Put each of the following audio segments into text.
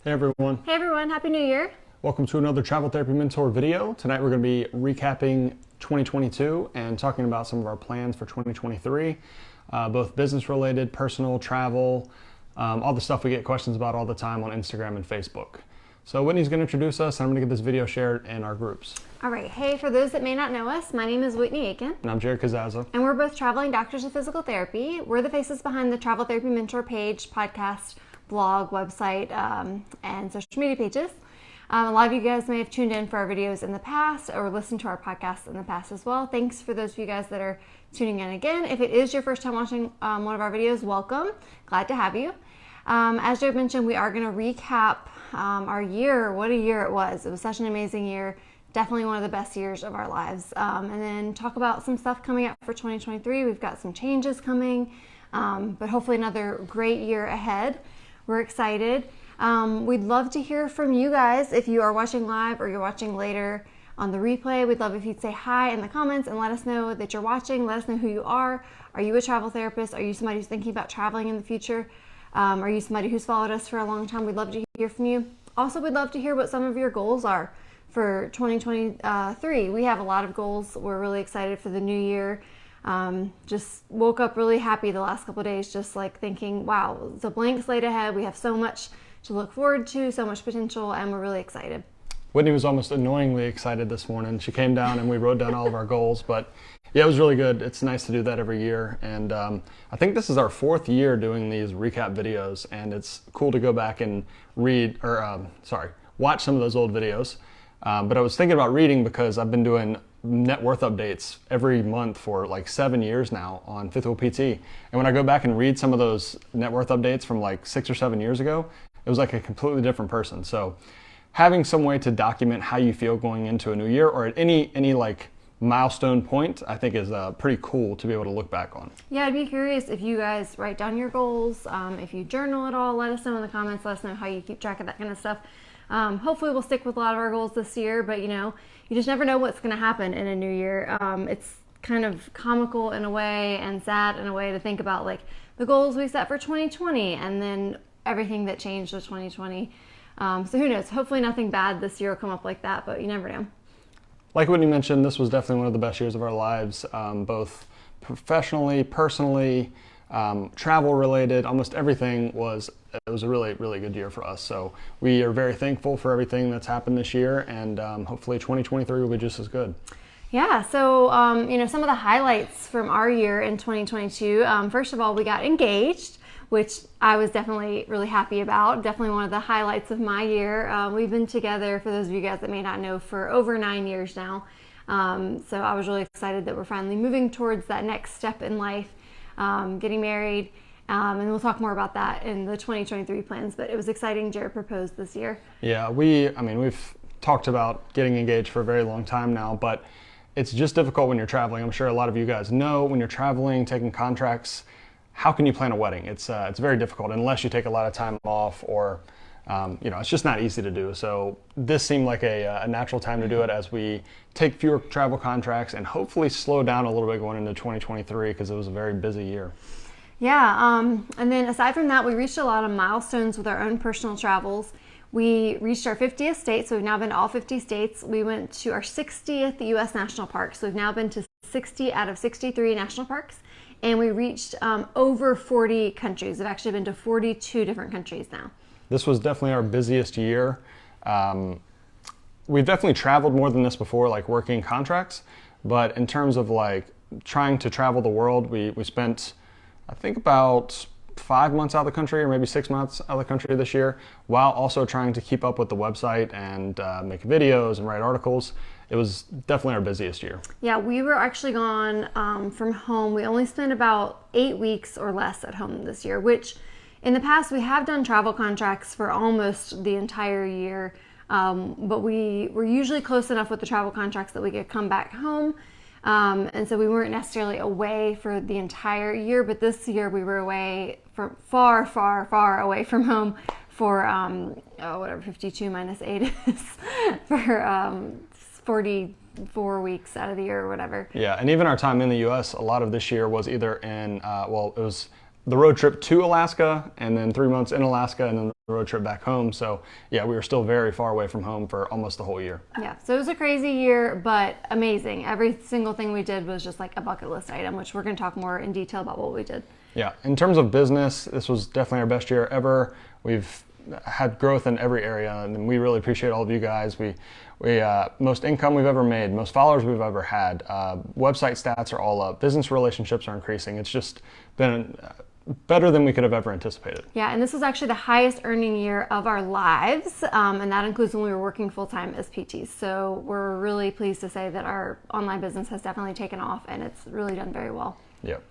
Hey everyone. Hey everyone, Happy New Year. Welcome to another Travel Therapy Mentor video. Tonight we're going to be recapping 2022 and talking about some of our plans for 2023, both business related, personal, travel, all the stuff we get questions about all the time on Instagram and Facebook. So Whitney's going to introduce us, and I'm going to get this video shared in our groups. All right, hey, for those that may not know us, my name is Whitney Aiken. And I'm Jared Kazaza. And we're both traveling doctors of physical therapy. We're the faces behind the Travel Therapy Mentor page, podcast, blog, website, and social media pages. A lot of you guys may have tuned in for our videos in the past or listened to our podcasts in the past as well. Thanks for those of you guys that are tuning in again. If it is your first time watching one of our videos, welcome. Glad to have you. As Jared mentioned, we are going to recap our year. What a year it was. It was such an amazing year. Definitely one of the best years of our lives. And then talk about some stuff coming up for 2023. We've got some changes coming, but hopefully another great year ahead. We're excited. We'd love to hear from you guys. If you are watching live or you're watching later on the replay, we'd love if you'd say hi in the comments and let us know that you're watching. Let us know who you are. Are you a travel therapist? Are you somebody who's thinking about traveling in the future? Are you somebody who's followed us for a long time? We'd love to hear from you. Also, we'd love to hear what some of your goals are for 2023. We have a lot of goals. We're really excited for the new year. Just woke up really happy the last couple of days, just like thinking, wow, it's a blank slate ahead. We have so much to look forward to, so much potential, and we're really excited. Whitney was almost annoyingly excited this morning. She came down and we wrote down all of our goals, but yeah, it was really good. It's nice to do that every year. And I think this is our 4th year doing these recap videos, and it's cool to go back and watch some of those old videos. But I was thinking about reading because I've been doing net worth updates every month for like 7 years now on Fifth Wheel PT. And when I go back and read some of those net worth updates from like 6 or 7 years ago, it was like a completely different person. So having some way to document how you feel going into a new year or at any like milestone point, I think is pretty cool to be able to look back on. Yeah, I'd be curious if you guys write down your goals, if you journal at all, let us know in the comments, let us know how you keep track of that kind of stuff. Hopefully we'll stick with a lot of our goals this year, but you just never know what's going to happen in a new year. It's kind of comical in a way and sad in a way to think about like the goals we set for 2020 and then everything that changed with 2020. So who knows? Hopefully nothing bad this year will come up like that, but you never know. Like Whitney mentioned, this was definitely one of the best years of our lives, both professionally, personally, travel related, almost everything it was a really, really good year for us. So we are very thankful for everything that's happened this year, and hopefully 2023 will be just as good. Yeah, so some of the highlights from our year in 2022, first of all, we got engaged, which I was definitely really happy about. Definitely one of the highlights of my year. We've been together, for those of you guys that may not know, for over 9 years now. So I was really excited that we're finally moving towards that next step in life, getting married. And we'll talk more about that in the 2023 plans, but it was exciting. Jared proposed this year. Yeah, we've talked about getting engaged for a very long time now, but it's just difficult when you're traveling. I'm sure a lot of you guys know when you're traveling, taking contracts, how can you plan a wedding? It's very difficult unless you take a lot of time off or, it's just not easy to do. So this seemed like a natural time to do it as we take fewer travel contracts and hopefully slow down a little bit going into 2023 because it was a very busy year. Yeah, and then aside from that, we reached a lot of milestones with our own personal travels. We reached our 50th state, so we've now been to all 50 states. We went to our 60th U.S. national park, so we've now been to 60 out of 63 national parks. And we reached over 40 countries. We've actually been to 42 different countries now. This was definitely our busiest year. We've definitely traveled more than this before, like working contracts. But in terms of like trying to travel the world, we spent, I think, about 5 months out of the country or maybe 6 months out of the country this year, while also trying to keep up with the website and make videos and write articles. It was definitely our busiest year. Yeah, we were actually gone from home. We only spent about 8 weeks or less at home this year, which in the past we have done travel contracts for almost the entire year, but we were usually close enough with the travel contracts that we could come back home. And so we weren't necessarily away for the entire year, but this year we were away from far, far, far away from home for, 52 minus 8 is, for 44 weeks out of the year or whatever. Yeah, and even our time in the U.S., a lot of this year was either in, it was the road trip to Alaska, and then 3 months in Alaska, and then the road trip back home. So yeah, we were still very far away from home for almost the whole year. Yeah, so it was a crazy year, but amazing. Every single thing we did was just like a bucket list item, which we're going to talk more in detail about what we did. Yeah, in terms of business, this was definitely our best year ever. We've had growth in every area, and we really appreciate all of you guys. We most income we've ever made, most followers we've ever had. Website stats are all up. Business relationships are increasing. It's just been better than we could have ever anticipated. Yeah, and this was actually the highest earning year of our lives, and that includes when we were working full-time as PTs. So we're really pleased to say that our online business has definitely taken off, and it's really done very well. Yep.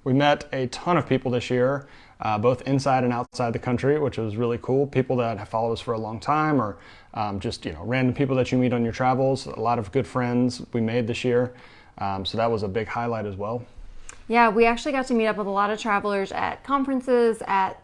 We met a ton of people this year, both inside and outside the country, which was really cool. People that have followed us for a long time, or just random people that you meet on your travels. A lot of good friends we made this year, so that was a big highlight as well. Yeah, we actually got to meet up with a lot of travelers at conferences, at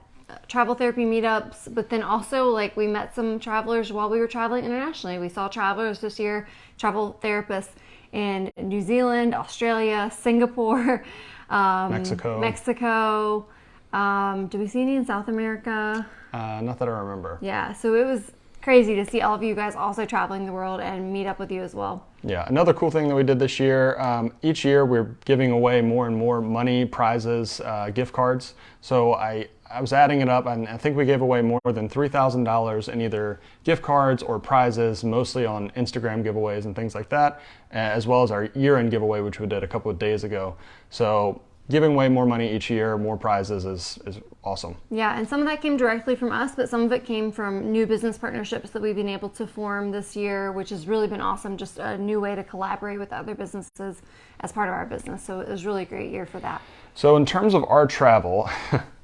travel therapy meetups, but then also like we met some travelers while we were traveling internationally. We saw travelers this year, travel therapists in New Zealand, Australia, Singapore, Mexico. Do we see any in South America? Not that I remember. Yeah, so it was crazy to see all of you guys also traveling the world and meet up with you as well. Yeah, another cool thing that we did this year, each year we're giving away more and more money, prizes, gift cards. So I was adding it up, and I think we gave away more than $3,000 in either gift cards or prizes, mostly on Instagram giveaways and things like that, as well as our year-end giveaway, which we did a couple of days ago. So giving away more money each year, more prizes is awesome. Yeah, and some of that came directly from us, but some of it came from new business partnerships that we've been able to form this year, which has really been awesome. Just a new way to collaborate with other businesses as part of our business. So it was really a great year for that. So in terms of our travel,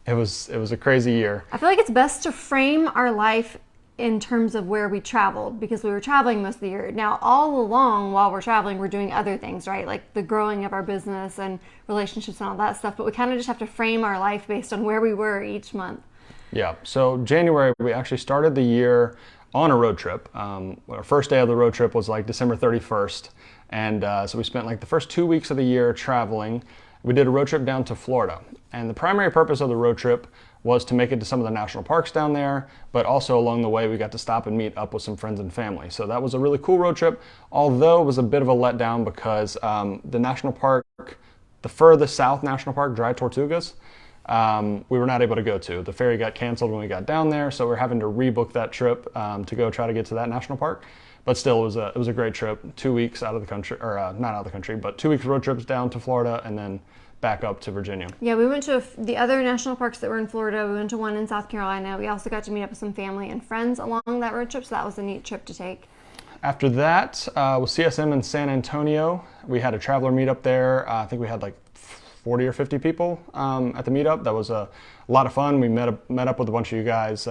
it was a crazy year. I feel like it's best to frame our life in terms of where we traveled, because we were traveling most of the year. Now, all along while we're traveling, we're doing other things, right? Like the growing of our business and relationships and all that stuff. But we kind of just have to frame our life based on where we were each month. Yeah. So January, we actually started the year on a road trip. Our first day of the road trip was like December 31st. And so we spent like the first 2 weeks of the year traveling. We did a road trip down to Florida. And the primary purpose of the road trip was to make it to some of the national parks down there, but also along the way we got to stop and meet up with some friends and family. So that was a really cool road trip, although it was a bit of a letdown because the national park, the furthest south national park, Dry Tortugas, we were not able to go to. The ferry got canceled when we got down there, so we're having to rebook that trip to go try to get to that national park. But still, it was a great trip. 2 weeks out of the country, or not out of the country, but 2 weeks road trips down to Florida and then back up to Virginia. Yeah, we went to the other national parks that were in Florida. We went to one in South Carolina. We also got to meet up with some family and friends along that road trip, so that was a neat trip to take. After that, with CSM in San Antonio, we had a traveler meetup there. I think we had like 40 or 50 people at the meetup. That was a lot of fun. We met up with a bunch of you guys,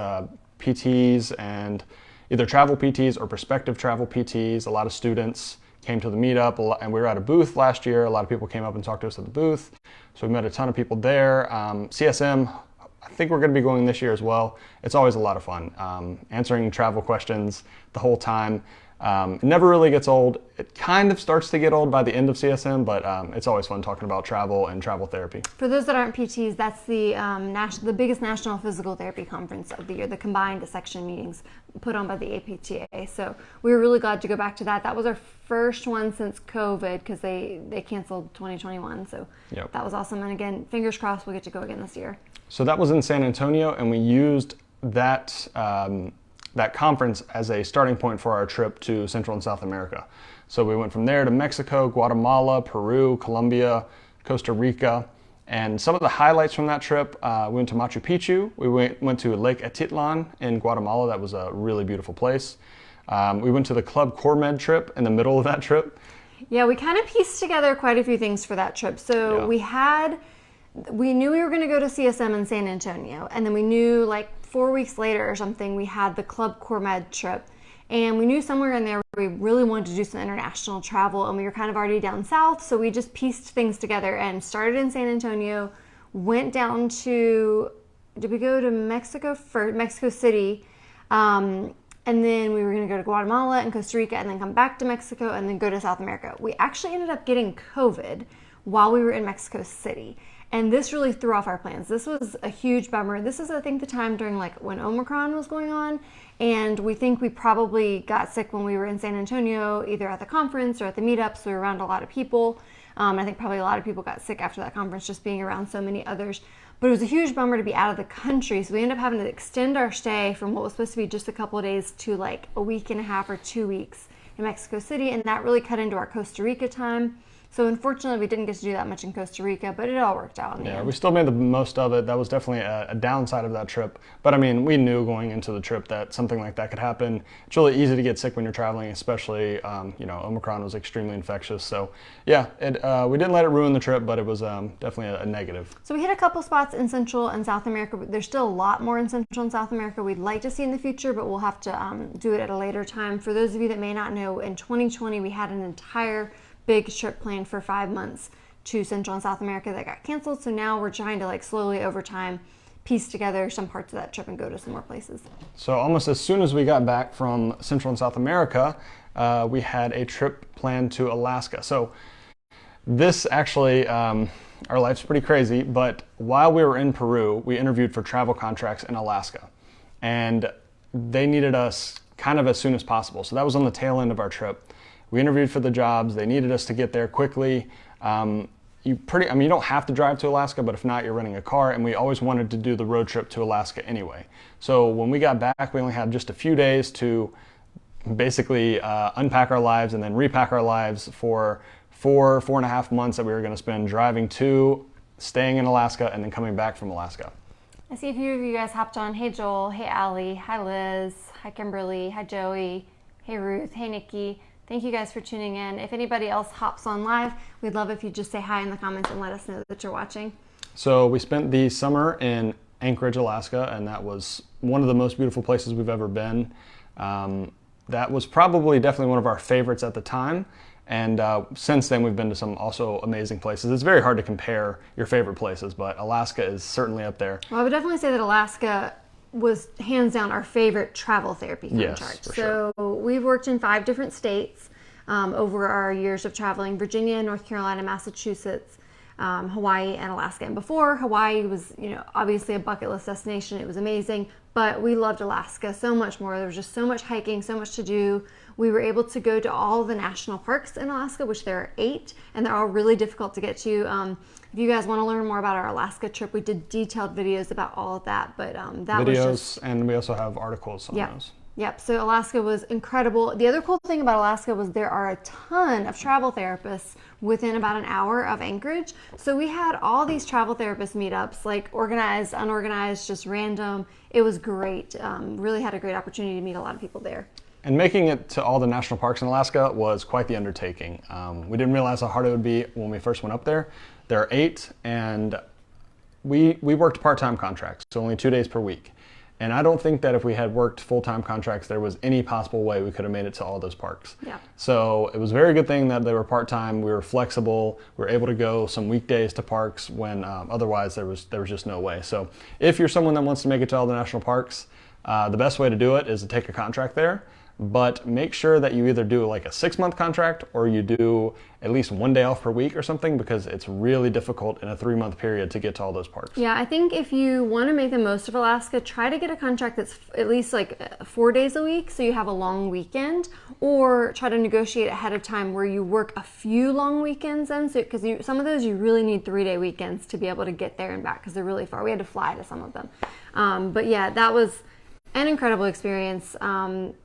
PTs and either travel PTs or prospective travel PTs, a lot of students came to the meetup, and we were at a booth last year. A lot of people came up and talked to us at the booth. So we met a ton of people there. CSM, I think we're going to be going this year as well. It's always a lot of fun. Answering travel questions the whole time. It never really gets old. It kind of starts to get old by the end of CSM, but it's always fun talking about travel and travel therapy. For those that aren't PTs, that's the biggest national physical therapy conference of the year, the combined section meetings put on by the APTA. So we were really glad to go back to that. That was our first one since COVID because they canceled 2021. So Yep. That was awesome. And again, fingers crossed we'll get to go again this year. So that was in San Antonio, and we used that that conference as a starting point for our trip to Central and South America. So we went from there to Mexico, Guatemala, Peru, Colombia, Costa Rica. And some of the highlights from that trip, we went to Machu Picchu. We went to Lake Atitlan in Guatemala. That was a really beautiful place. We went to the Club Cormed trip in the middle of that trip. Yeah, we kind of pieced together quite a few things for that trip. So Yeah. we knew we were going to go to CSM in San Antonio, and then we knew like 4 weeks later or something, we had the Club Cormed trip. And we knew somewhere in there we really wanted to do some international travel, and we were kind of already down south, so we just pieced things together and started in San Antonio, went down to, did we go to Mexico first, Mexico City, and then we were going to go to Guatemala and Costa Rica and then come back to Mexico and then go to South America. We actually ended up getting COVID while we were in Mexico City. And this really threw off our plans. This was a huge bummer. This is, I think, the time during like when Omicron was going on. And we think we probably got sick when we were in San Antonio, either at the conference or at the meetups. We were around a lot of people. I think probably a lot of people got sick after that conference, just being around so many others. But it was a huge bummer to be out of the country. So we ended up having to extend our stay from what was supposed to be just a couple of days to like a week and a half or 2 weeks in Mexico City. And that really cut into our Costa Rica time. So unfortunately, we didn't get to do that much in Costa Rica, but it all worked out in the end. We still made the most of it. That was definitely a downside of that trip. But I mean, we knew going into the trip that something like that could happen. It's really easy to get sick when you're traveling, especially, Omicron was extremely infectious. So yeah, we didn't let it ruin the trip, but it was definitely a negative. So we hit a couple spots in Central and South America. There's still a lot more in Central and South America we'd like to see in the future, but we'll have to do it at a later time. For those of you that may not know, in 2020, we had an entire big trip planned for 5 months to Central and South America that got canceled. So now we're trying to like slowly over time piece together some parts of that trip and go to some more places. So almost as soon as we got back from Central and South America, we had a trip planned to Alaska. So this actually, our life's pretty crazy, but while we were in Peru, we interviewed for travel contracts in Alaska. And they needed us kind of as soon as possible. So that was on the tail end of our trip. We interviewed for the jobs. They needed us to get there quickly. You don't have to drive to Alaska, but if not, you're renting a car. And we always wanted to do the road trip to Alaska anyway. So when we got back, we only had just a few days to basically unpack our lives and then repack our lives for 4.5 months that we were going to spend driving to, staying in Alaska, and then coming back from Alaska. I see a few of you guys hopped on. Hey Joel, hey Allie, hi Liz, hi Kimberly, hi Joey, hey Ruth, hey Nikki. Thank you guys for tuning in. If anybody else hops on live, we'd love if you just say hi in the comments and let us know that you're watching. So we spent the summer in Anchorage, Alaska, and that was one of the most beautiful places we've ever been. That was definitely one of our favorites at the time. And since then, we've been to some also amazing places. It's very hard to compare your favorite places, but Alaska is certainly up there. Well, I would definitely say that Alaska was hands down our favorite travel therapy contract. Yes, for sure. So we've worked in 5 different states over our years of traveling: Virginia, North Carolina, Massachusetts, Hawaii, and Alaska. And before, Hawaii was, obviously a bucket list destination. It was amazing, but we loved Alaska so much more. There was just so much hiking, so much to do. We were able to go to all the national parks in Alaska, which there are 8, and they're all really difficult to get to. If you guys want to learn more about our Alaska trip, we did detailed videos about all of that, but that was just... And we also have articles on those. Yep, so Alaska was incredible. The other cool thing about Alaska was there are a ton of travel therapists within about an hour of Anchorage. So we had all these travel therapist meetups, like organized, unorganized, just random. It was great. Really had a great opportunity to meet a lot of people there. And making it to all the national parks in Alaska was quite the undertaking. We didn't realize how hard it would be when we first went up there. There are 8, and we worked part-time contracts, so only 2 days per week. And I don't think that if we had worked full-time contracts, there was any possible way we could have made it to all those parks. Yeah. So it was a very good thing that they were part-time. We were flexible. We were able to go some weekdays to parks when otherwise there was just no way. So if you're someone that wants to make it to all the national parks, the best way to do it is to take a contract there. But make sure that you either do like a 6-month contract or you do at least 1 day off per week or something, because it's really difficult in a 3-month period to get to all those parks. Yeah, I think if you want to make the most of Alaska, try to get a contract that's at least like 4 days a week so you have a long weekend, or try to negotiate ahead of time where you work a few long weekends in, so because some of those you really need 3-day weekends to be able to get there and back because they're really far. We had to fly to some of them. But yeah, that was an incredible experience.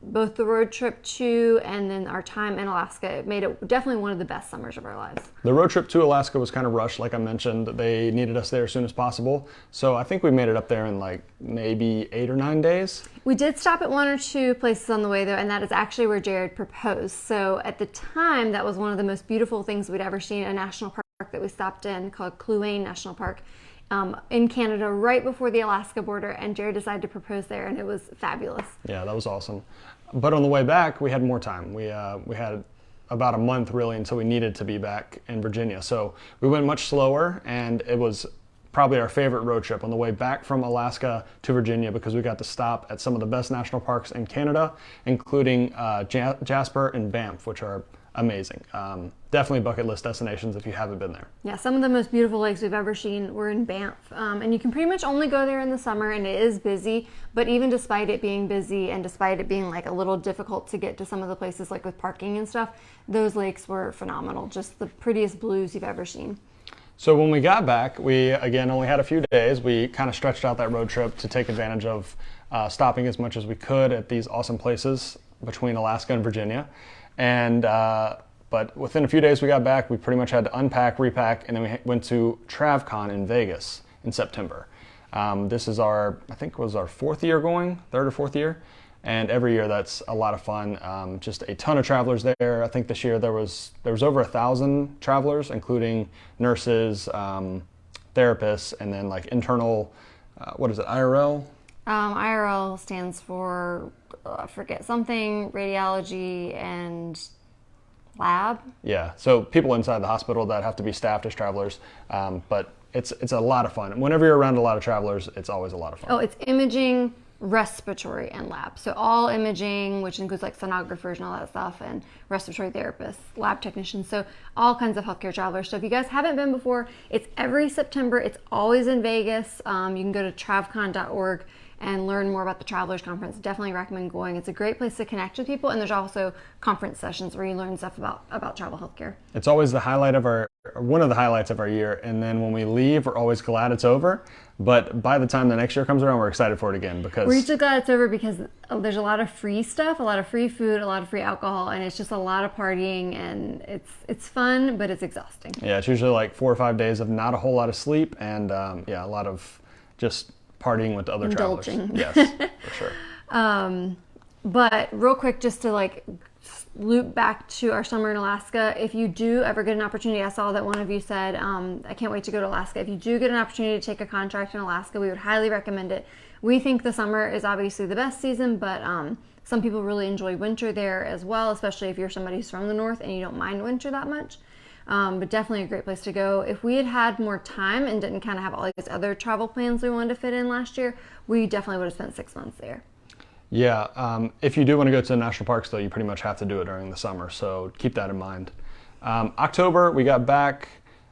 Both the road trip to and then our time in Alaska, it made it definitely one of the best summers of our lives. The road trip to Alaska was kind of rushed, like I mentioned. They needed us there as soon as possible. So I think we made it up there in like maybe 8 or 9 days. We did stop at 1 or 2 places on the way though, and that is actually where Jared proposed. So at the time, that was one of the most beautiful things we'd ever seen, a national park that we stopped in called Kluane National Park. In Canada, right before the Alaska border, and Jared decided to propose there, and it was fabulous. Yeah, that was awesome. But on the way back, we had more time. We had about a month really until we needed to be back in Virginia. So we went much slower, and it was probably our favorite road trip on the way back from Alaska to Virginia, because we got to stop at some of the best national parks in Canada, including Jasper and Banff, which are amazing. Definitely bucket list destinations if you haven't been there. Yeah, some of the most beautiful lakes we've ever seen were in Banff. And you can pretty much only go there in the summer, and it is busy. But even despite it being busy and despite it being like a little difficult to get to some of the places like with parking and stuff, those lakes were phenomenal. Just the prettiest blues you've ever seen. So when we got back, we again only had a few days. We kind of stretched out that road trip to take advantage of stopping as much as we could at these awesome places between Alaska and Virginia. And but within a few days we got back, we pretty much had to unpack, repack, and then we went to TravCon in Vegas in September. This is I think it was our third or fourth year. And every year that's a lot of fun. Just a ton of travelers there. I think this year there was over 1,000 travelers, including nurses, therapists, and then like internal, IRL? IRL stands for, I forget, something, radiology and lab. Yeah, so people inside the hospital that have to be staffed as travelers, but it's a lot of fun. Whenever you're around a lot of travelers, it's always a lot of fun. Oh, it's imaging, respiratory, and lab. So all imaging, which includes like sonographers and all that stuff, and respiratory therapists, lab technicians, so all kinds of healthcare travelers. So if you guys haven't been before, it's every September. It's always in Vegas. You can go to travcon.org and learn more about the Travelers Conference. Definitely recommend going. It's a great place to connect with people, and there's also conference sessions where you learn stuff about travel healthcare. It's always one of the highlights of our year, and then when we leave, we're always glad it's over. But by the time the next year comes around, we're excited for it again because we're usually glad it's over because there's a lot of free stuff, a lot of free food, a lot of free alcohol, and it's just a lot of partying, and it's fun, but it's exhausting. Yeah, it's usually like 4 or 5 days of not a whole lot of sleep, and a lot of just partying with other Indulging. Travelers. Yes, for sure. But real quick, just to like loop back to our summer in Alaska, if you do ever get an opportunity, I saw that one of you said, I can't wait to go to Alaska. If you do get an opportunity to take a contract in Alaska, we would highly recommend it. We think the summer is obviously the best season, but some people really enjoy winter there as well, especially if you're somebody who's from the north and you don't mind winter that much. But definitely a great place to go. If we had had more time and didn't kind of have all these other travel plans we wanted to fit in last year, we definitely would have spent 6 months there. Yeah, if you do want to go to the national parks, though, you pretty much have to do it during the summer, so keep that in mind. October, we got back.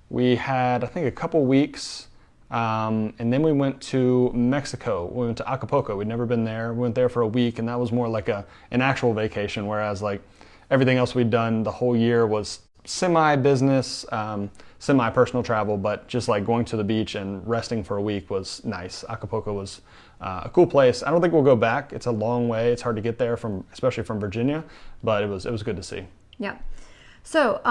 We had, I think, a couple weeks, and then we went to Mexico. We went to Acapulco. We'd never been there. We went there for a week, and that was more like an actual vacation, whereas like everything else we'd done the whole year was semi-business, semi-personal travel, but just like going to the beach and resting for a week was nice. Acapulco was a cool place. I don't think we'll go back. It's a long way. It's hard to get there especially from Virginia, but it was good to see. Yeah. So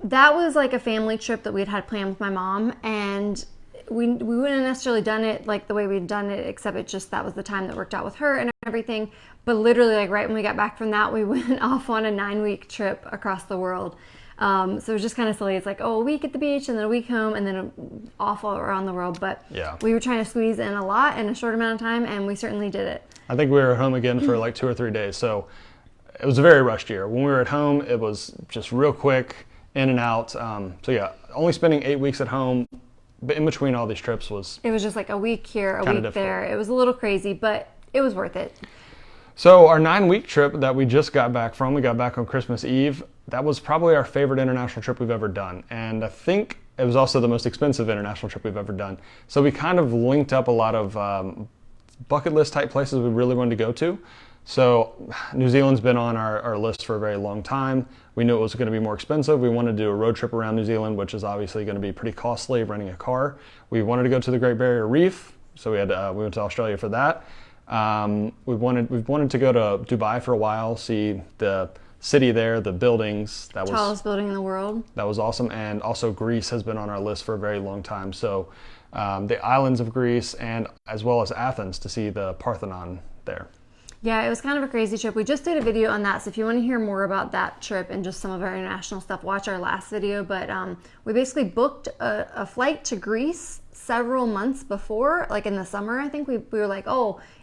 that was like a family trip that we had planned with my mom, and we wouldn't have necessarily done it like the way we'd done it, except that was the time that worked out with her and everything. But literally, like right when we got back from that, we went off on a 9-week trip across the world. So it was just kind of silly. It's like, a week at the beach and then a week home and then off all around the world. But yeah, we were trying to squeeze in a lot in a short amount of time, and we certainly did it. I think we were home again for like 2 or 3 days. So it was a very rushed year. When we were at home, it was just real quick, in and out. So yeah, only spending 8 weeks at home, but in between all these trips it was just like a week here, a week difficult. There. It was a little crazy, but it was worth it. So our 9-week trip that we just got back from, we got back on Christmas Eve. That was probably our favorite international trip we've ever done. And I think it was also the most expensive international trip we've ever done. So we kind of linked up a lot of bucket list type places we really wanted to go to. So New Zealand's been on our list for a very long time. We knew it was going to be more expensive. We wanted to do a road trip around New Zealand, which is obviously going to be pretty costly, renting a car. We wanted to go to the Great Barrier Reef, so we went to Australia for that. We've wanted to go to Dubai for a while, see the city there, the buildings. That was tallest building in the world. That was awesome. And also Greece has been on our list for a very long time. So the islands of Greece, and as well as Athens, to see the Parthenon there. Yeah, it was kind of a crazy trip. We just did a video on that, so if you want to hear more about that trip and just some of our international stuff, watch our last video. But we basically booked a flight to Greece several months before, like in the summer. I think we were like,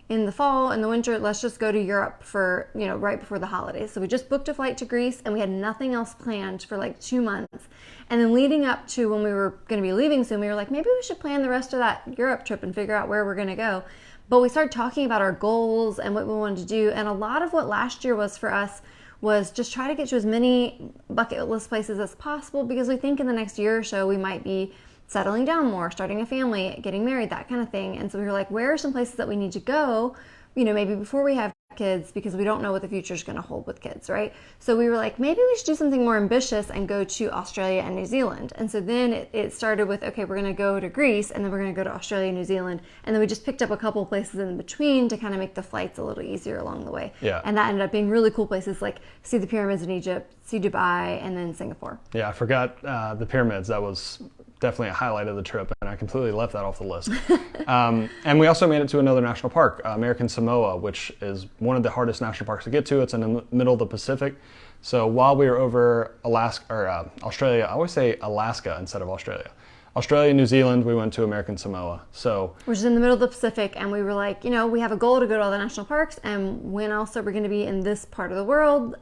in the fall and the winter, let's just go to Europe for, right before the holidays. So we just booked a flight to Greece, and we had nothing else planned for like 2 months. And then leading up to when we were going to be leaving soon, we were like, maybe we should plan the rest of that Europe trip and figure out where we're going to go. But we started talking about our goals and what we wanted to do. And a lot of what last year was for us was just try to get to as many bucket list places as possible, because we think in the next year or so we might be settling down more, starting a family, getting married, that kind of thing. And so we were like, where are some places that we need to go, maybe before we have kids, because we don't know what the future is going to hold with kids, right? So we were like, maybe we should do something more ambitious and go to Australia and New Zealand. And so then it started with, okay, we're going to go to Greece, and then we're going to go to Australia and New Zealand, and then we just picked up a couple places in between to kind of make the flights a little easier along the way. Yeah. And that ended up being really cool places, like see the pyramids in Egypt, see Dubai, and then Singapore. Yeah, I forgot the pyramids. That was definitely a highlight of the trip, and I completely left that off the list. And we also made it to another national park, American Samoa, which is one of the hardest national parks to get to. It's in the middle of the Pacific. So while we were over Australia, I always say Alaska instead of Australia. Australia, New Zealand, we went to American Samoa. So, which is in the middle of the Pacific, and we were like, we have a goal to go to all the national parks, and when else are we going to be in this part of the world?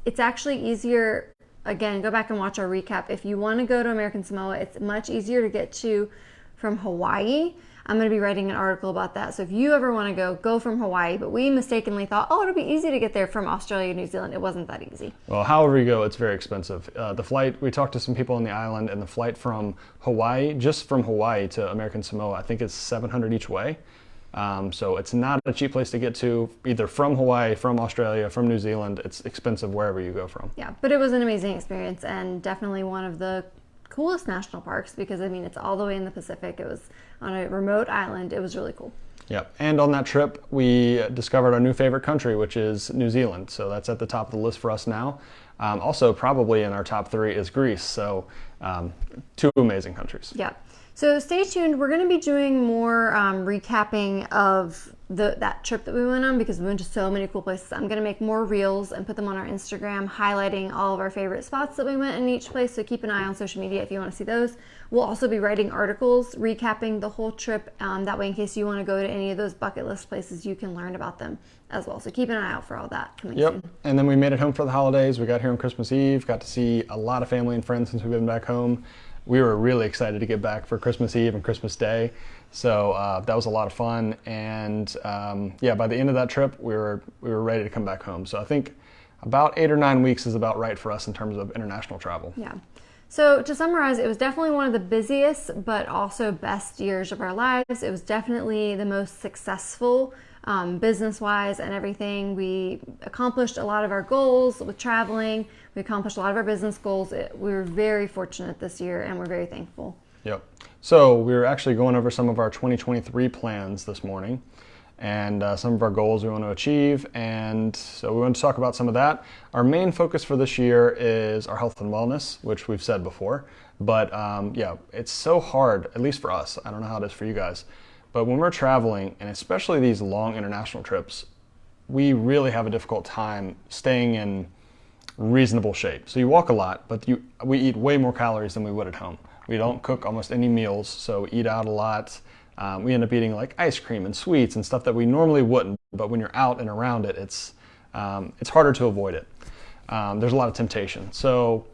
It's actually easier. Again, go back and watch our recap. If you want to go to American Samoa, it's much easier to get to from Hawaii. I'm going to be writing an article about that. So if you ever want to go from Hawaii. But we mistakenly thought, it'll be easy to get there from Australia, New Zealand. It wasn't that easy. Well, however you go, it's very expensive. The flight, we talked to some people on the island, and the flight from Hawaii, just from Hawaii to American Samoa, I think it's $700 each way. So it's not a cheap place to get to, either from Hawaii, from Australia, from New Zealand. It's expensive wherever you go from. Yeah, but it was an amazing experience, and definitely one of the coolest national parks, because it's all the way in the Pacific. It was on a remote island. It was really cool. Yep. And on that trip, we discovered our new favorite country, which is New Zealand. So that's at the top of the list for us now. Also, probably in our top 3 is Greece. So 2 amazing countries. Yeah. So stay tuned. We're going to be doing more recapping of that trip that we went on, because we went to so many cool places. I'm going to make more reels and put them on our Instagram, highlighting all of our favorite spots that we went in each place. So keep an eye on social media if you want to see those. We'll also be writing articles recapping the whole trip. That way, in case you want to go to any of those bucket list places, you can learn about them as well. So keep an eye out for all that coming soon. And then we made it home for the holidays. We got here on Christmas Eve, got to see a lot of family and friends since we've been back home. We were really excited to get back for Christmas Eve and Christmas Day. So that was a lot of fun. And by the end of that trip, we were ready to come back home. So I think about 8 or 9 weeks is about right for us in terms of international travel. Yeah. So to summarize, it was definitely one of the busiest but also best years of our lives. It was definitely the most successful business-wise and everything. We accomplished a lot of our goals with traveling. We accomplished a lot of our business goals. We were very fortunate this year, and we're very thankful. Yep. So we were actually going over some of our 2023 plans this morning, and some of our goals we want to achieve. And so we want to talk about some of that. Our main focus for this year is our health and wellness, which we've said before. But it's so hard, at least for us. I don't know how it is for you guys. But when we're traveling, and especially these long international trips, we really have a difficult time staying in reasonable shape. So you walk a lot, but we eat way more calories than we would at home. We don't cook almost any meals, so we eat out a lot. We end up eating like ice cream and sweets and stuff that we normally wouldn't, but when you're out and around it, it's harder to avoid it. There's a lot of temptation. So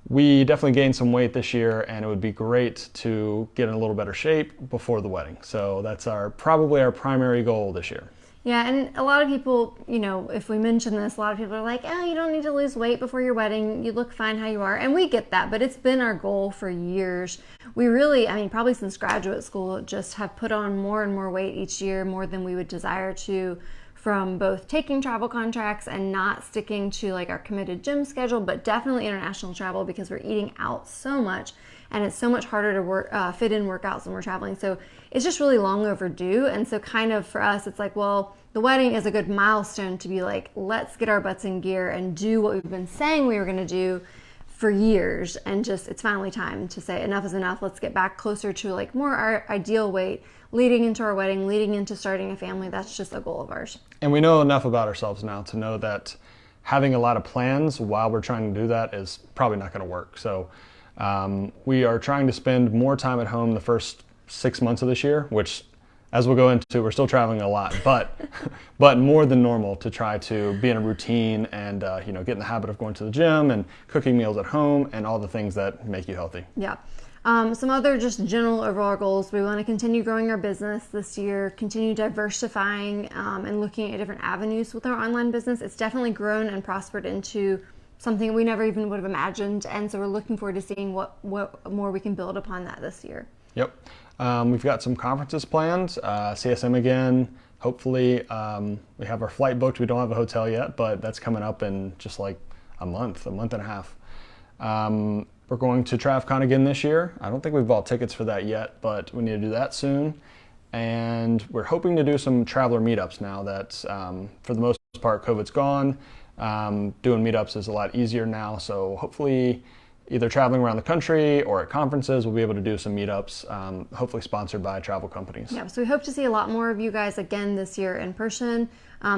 we definitely gained some weight this year, and it would be great to get in a little better shape before the wedding. So that's probably our primary goal this year. Yeah, and a lot of people, if we mention this, a lot of people are like, you don't need to lose weight before your wedding. You look fine how you are. And we get that, but it's been our goal for years. We really, probably since graduate school, just have put on more and more weight each year, more than we would desire to, from both taking travel contracts and not sticking to like our committed gym schedule, but definitely international travel, because we're eating out so much, and it's so much harder to fit in workouts when we're traveling. So it's just really long overdue. And so kind of for us, it's like, well, the wedding is a good milestone to be like, let's get our butts in gear and do what we've been saying we were going to do for years. And just, it's finally time to say enough is enough. Let's get back closer to like more our ideal weight leading into our wedding, leading into starting a family. That's just a goal of ours. And we know enough about ourselves now to know that having a lot of plans while we're trying to do that is probably not going to work. So we are trying to spend more time at home the first 6 months of this year, which, as we'll go into, we're still traveling a lot, but more than normal, to try to be in a routine and get in the habit of going to the gym and cooking meals at home and all the things that make you healthy. Yeah. Some other just general overall goals. We want to continue growing our business this year, continue diversifying and looking at different avenues with our online business. It's definitely grown and prospered into something we never even would have imagined. And so we're looking forward to seeing what more we can build upon that this year. Yep. We've got some conferences planned, CSM again. Hopefully, we have our flight booked. We don't have a hotel yet, but that's coming up in just like a month and a half. We're going to TravCon again this year. I don't think we've bought tickets for that yet, but we need to do that soon. And we're hoping to do some traveler meetups now that, for the most part, COVID's gone. Doing meetups is a lot easier now, so hopefully either traveling around the country or at conferences, we'll be able to do some meetups, hopefully sponsored by travel companies. Yeah, so we hope to see a lot more of you guys again this year in person.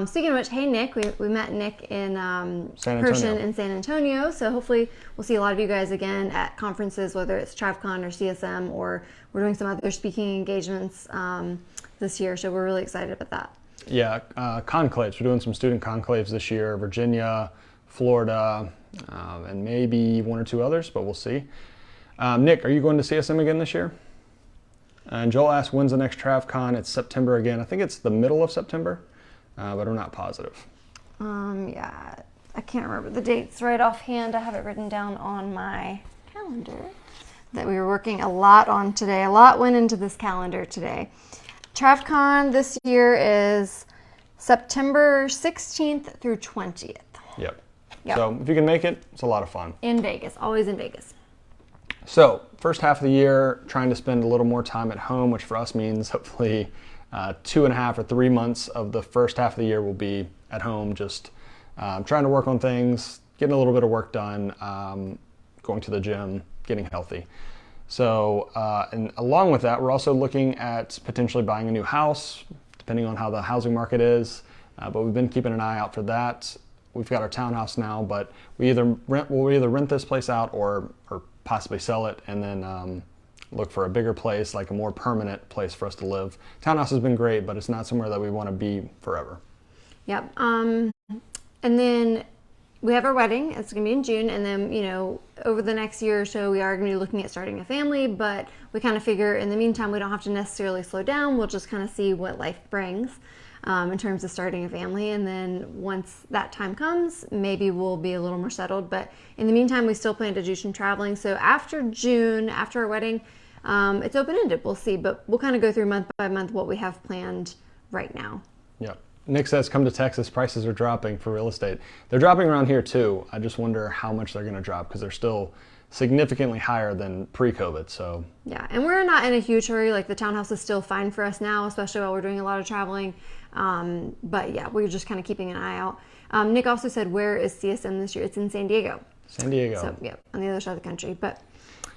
Speaking of which, hey Nick, we met Nick in person in San Antonio, so hopefully we'll see a lot of you guys again at conferences, whether it's TravCon or CSM, or we're doing some other speaking engagements this year, so we're really excited about that. Yeah, conclaves. We're doing some student conclaves this year, Virginia, Florida, and maybe one or two others, but we'll see. Nick, are you going to CSM again this year? And Joel asked, when's the next TravCon? It's September again. I think it's the middle of September, but I'm not positive. Yeah, I can't remember the dates right offhand. I have it written down on my calendar that we were working a lot on today. A lot went into this calendar today. TravCon this year is September 16th through 20th. Yep. So if you can make it, it's a lot of fun. In Vegas, always in Vegas. So first half of the year, trying to spend a little more time at home, which for us means hopefully 2.5 or 3 months of the first half of the year will be at home, just trying to work on things, getting a little bit of work done, going to the gym, getting healthy. So, and along with that, we're also looking at potentially buying a new house, depending on how the housing market is, but we've been keeping an eye out for that. We've got our townhouse now, but we'll either rent this place out or possibly sell it and then look for a bigger place, like a more permanent place for us to live. Townhouse has been great, but it's not somewhere that we want to be forever. Yep. And then we have our wedding. It's going to be in June. And then, you know, over the next year or so, we are going to be looking at starting a family, but we kind of figure in the meantime, we don't have to necessarily slow down. We'll just kind of see what life brings. In terms of starting a family, and then once that time comes, maybe we'll be a little more settled. But in the meantime, we still plan to do some traveling. So after June, after our wedding, it's open-ended. We'll see, but we'll kind of go through month by month what we have planned right now. Yeah. Nick says, come to Texas, prices are dropping for real estate. They're dropping around here too. I just wonder how much they're going to drop because they're still significantly higher than pre-COVID. So yeah, and we're not in a huge hurry. Like the townhouse is still fine for us now, especially while we're doing a lot of traveling. But yeah, we're just kind of keeping an eye out. Nick also said, where is CSM this year? It's in San Diego. San Diego. So yeah, on the other side of the country. But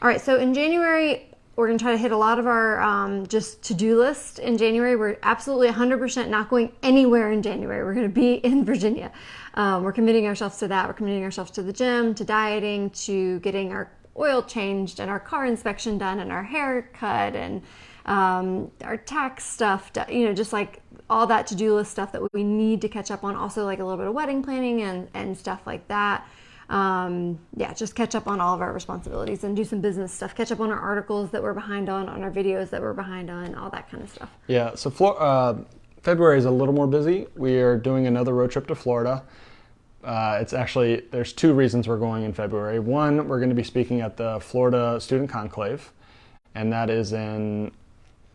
all right, so in January, we're going to try to hit a lot of our just to-do list in January. We're absolutely 100% not going anywhere in January. We're going to be in Virginia. We're committing ourselves to that. We're committing ourselves to the gym, to dieting, to getting our oil changed and our car inspection done and our hair cut and our tax stuff, you know, just like all that to-do list stuff that we need to catch up on. Also like a little bit of wedding planning and stuff like that. Yeah, just catch up on all of our responsibilities and do some business stuff. Catch up on our articles that we're behind on our videos that we're behind on, all that kind of stuff. Yeah, so February is a little more busy. We are doing another road trip to Florida. It's actually, there's 2 reasons we're going in February. One, we're going to be speaking at the Florida Student Conclave, and that is in,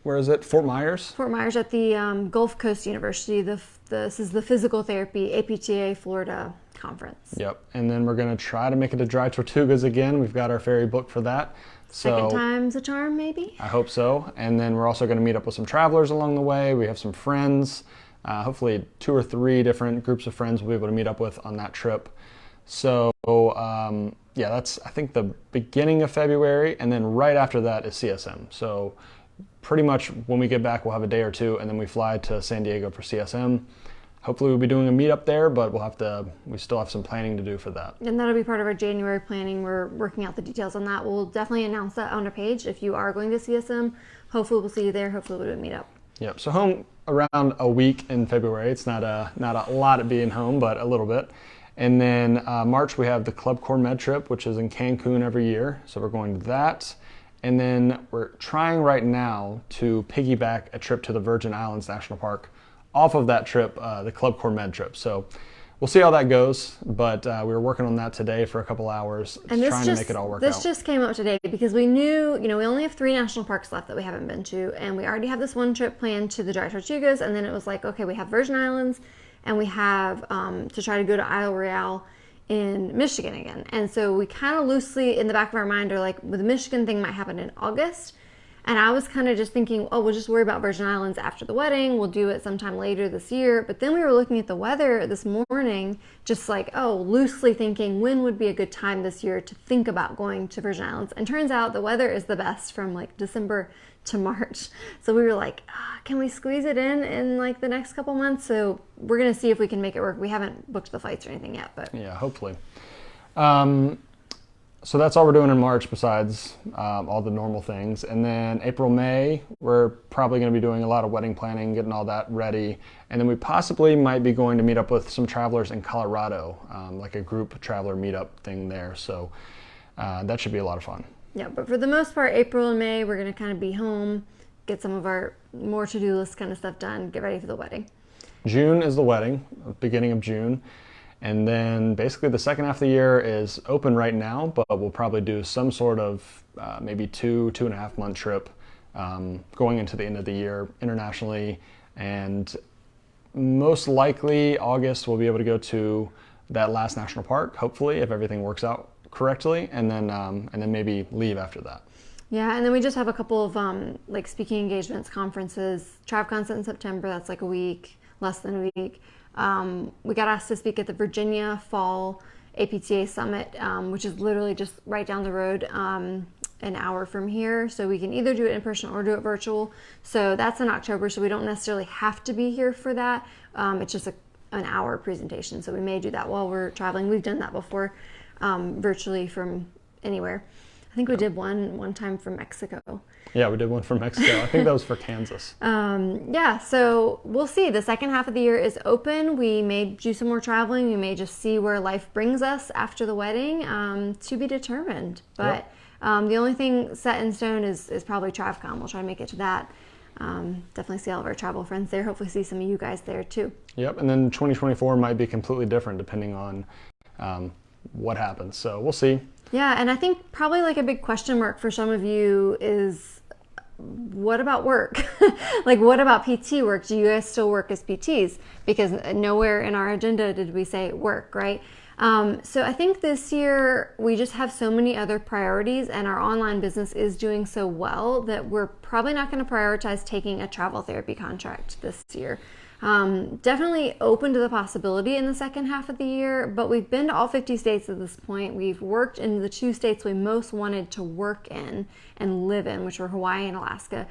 where is it? Fort Myers? Fort Myers at the Gulf Coast University. This is the Physical Therapy APTA Florida Conference. Yep, and then we're going to try to make it to Dry Tortugas again. We've got our ferry booked for that. Second time's a charm, maybe? I hope so. And then we're also going to meet up with some travelers along the way. We have some friends. Hopefully 2 or 3 different groups of friends we'll be able to meet up with on that trip. So yeah, that's I think the beginning of February, and then right after that is CSM. So pretty much when we get back, we'll have a day or 2, and then we fly to San Diego for CSM. Hopefully we'll be doing a meetup there, but we still have some planning to do for that. And that'll be part of our January planning. We're working out the details on that. We'll definitely announce that on our page. If you are going to CSM, hopefully we'll see you there. Hopefully we'll do a meetup. Yep, so home around a week in February. It's not a lot of being home, but a little bit. And then March we have the Club Core Med trip, which is in Cancun every year. So we're going to that. And then we're trying right now to piggyback a trip to the Virgin Islands National Park off of that trip, the Club Corps Med trip. So we'll see how that goes, but we were working on that today for a couple hours, trying to make it all work out. This just came up today because we knew, we only have 3 national parks left that we haven't been to, and we already have this one trip planned to the Dry Tortugas, and then it was like, okay, we have Virgin Islands, and we have to try to go to Isle Royale in Michigan again. And so we kind of loosely, in the back of our mind, are like, well, the Michigan thing might happen in August. And I was kind of just thinking, oh, we'll just worry about Virgin Islands after the wedding. We'll do it sometime later this year. But then we were looking at the weather this morning, just like, oh, loosely thinking, when would be a good time this year to think about going to Virgin Islands? And turns out the weather is the best from like December to March. So we were like, can we squeeze it in like the next couple months? So we're going to see if we can make it work. We haven't booked the flights or anything yet, but yeah, hopefully. So that's all we're doing in March besides all the normal things. And then April, May, we're probably going to be doing a lot of wedding planning, getting all that ready. And then we possibly might be going to meet up with some travelers in Colorado, like a group traveler meetup thing there. So that should be a lot of fun. Yeah, but for the most part, April and May, we're going to kind of be home, get some of our more to-do list kind of stuff done, get ready for the wedding. June is the wedding, beginning of June. And then basically the second half of the year is open right now, but we'll probably do some sort of maybe 2.5 month trip going into the end of the year internationally. And most likely August we'll be able to go to that last national park, hopefully, if everything works out correctly, and then maybe leave after that. Yeah, and then we just have a couple of like speaking engagements, conferences. TravCon's in September, that's like a week, less than a week. We got asked to speak at the Virginia Fall APTA Summit, which is literally just right down the road, an hour from here. So we can either do it in person or do it virtual. So that's in October, so we don't necessarily have to be here for that. It's just an hour presentation. So we may do that while we're traveling. We've done that before, virtually from anywhere. I think we did one time from Mexico. Yeah, we did one from Mexico. I think that was for Kansas. Yeah, so we'll see. The second half of the year is open. We may do some more traveling. We may just see where life brings us after the wedding, to be determined. But the only thing set in stone is probably TravCon. We'll try to make it to that. Definitely see all of our travel friends there. Hopefully see some of you guys there too. Yep, and then 2024 might be completely different depending on what happens. So we'll see. Yeah, and I think probably like a big question mark for some of you is, what about work? Like, what about PT work? Do you guys still work as PTs? Because nowhere in our agenda did we say work, right? So I think this year we just have so many other priorities, and our online business is doing so well that we're probably not going to prioritize taking a travel therapy contract this year. Definitely open to the possibility in the second half of the year, but we've been to all 50 states at this point. We've worked in the 2 states we most wanted to work in and live in, which were Hawaii and Alaska.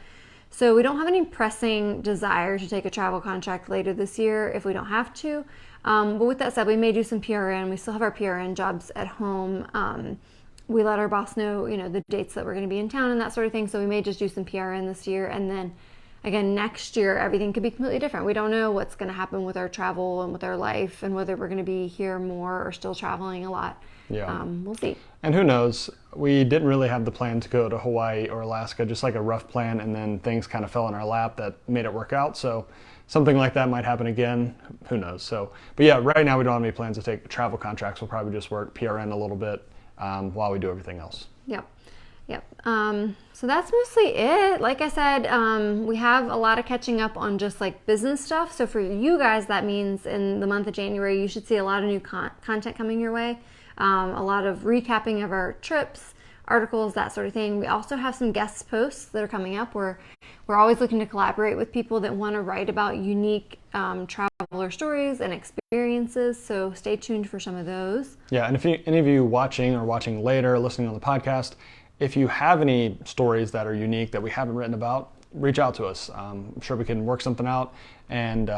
So we don't have any pressing desire to take a travel contract later this year if we don't have to. But with that said, we may do some PRN. We still have our PRN jobs at home. We let our boss know, the dates that we're going to be in town and that sort of thing. So we may just do some PRN this year, and then again, next year, everything could be completely different. We don't know what's going to happen with our travel and with our life, and whether we're going to be here more or still traveling a lot. Yeah. We'll see. And who knows? We didn't really have the plan to go to Hawaii or Alaska, just like a rough plan, and then things kind of fell in our lap that made it work out. So something like that might happen again. Who knows? So, but yeah, right now we don't have any plans to take travel contracts. We'll probably just work PRN a little bit while we do everything else. Yep. So that's mostly it. Like I said, we have a lot of catching up on just like business stuff. So for you guys, that means in the month of January, you should see a lot of new content coming your way. A lot of recapping of our trips, articles, that sort of thing. We also have some guest posts that are coming up. We're always looking to collaborate with people that want to write about unique traveler stories and experiences. So stay tuned for some of those. Yeah, and if any of you watching later, listening on the podcast, if you have any stories that are unique that we haven't written about, reach out to us. I'm sure we can work something out. And,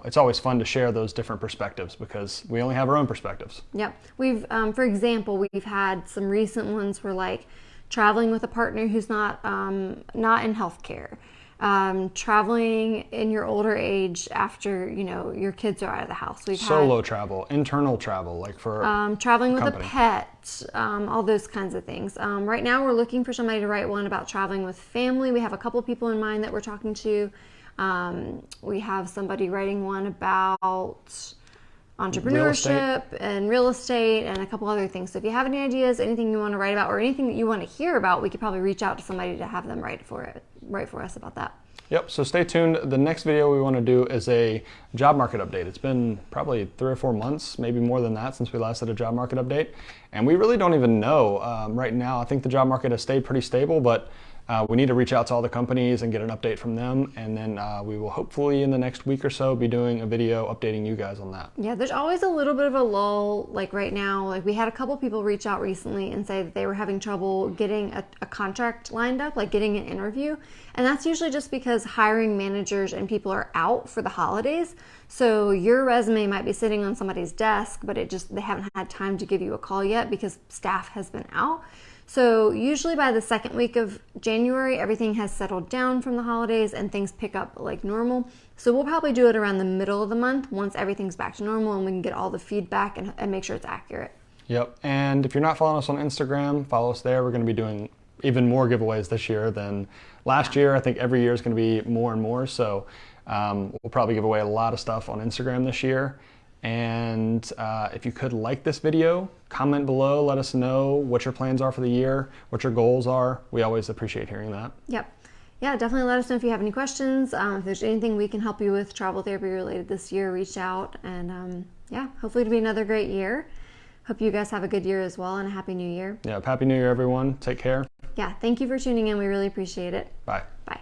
it's always fun to share those different perspectives because we only have our own perspectives. Yep. We've, for example, we've had some recent ones where like traveling with a partner who's not in healthcare. traveling in your older age after, your kids are out of the house. We've Solo travel, internal travel, like for traveling with company. a pet, all those kinds of things. Right now, we're looking for somebody to write one about traveling with family. We have a couple people in mind that we're talking to. We have somebody writing one about entrepreneurship and real estate and a couple other things. So if you have any ideas, anything you want to write about, or anything that you want to hear about, we could probably reach out to somebody to have them write for us about that. Yep, so stay tuned. The next video we want to do is a job market update. It's been probably 3 or 4 months, maybe more than that, since we last did a job market update. And we really don't even know right now. I think the job market has stayed pretty stable, but we need to reach out to all the companies and get an update from them. And then we will hopefully in the next week or so be doing a video updating you guys on that. Yeah, there's always a little bit of a lull. Like right now, like we had a couple people reach out recently and say that they were having trouble getting a contract lined up, like getting an interview. And that's usually just because hiring managers and people are out for the holidays. So your resume might be sitting on somebody's desk, but they haven't had time to give you a call yet because staff has been out. So usually by the second week of January, everything has settled down from the holidays and things pick up like normal. So we'll probably do it around the middle of the month once everything's back to normal and we can get all the feedback and make sure it's accurate. Yep, and if you're not following us on Instagram, follow us there. We're going to be doing even more giveaways this year than last year. I think every year is going to be more and more. So we'll probably give away a lot of stuff on Instagram this year. And if you could like this video, comment below, let us know what your plans are for the year, what your goals are. We always appreciate hearing that. Yep. Yeah, definitely let us know if you have any questions. If there's anything we can help you with travel therapy related this year, reach out. And hopefully it'll be another great year. Hope you guys have a good year as well and a happy new year. Yeah, happy new year, everyone. Take care. Yeah, thank you for tuning in. We really appreciate it. Bye. Bye.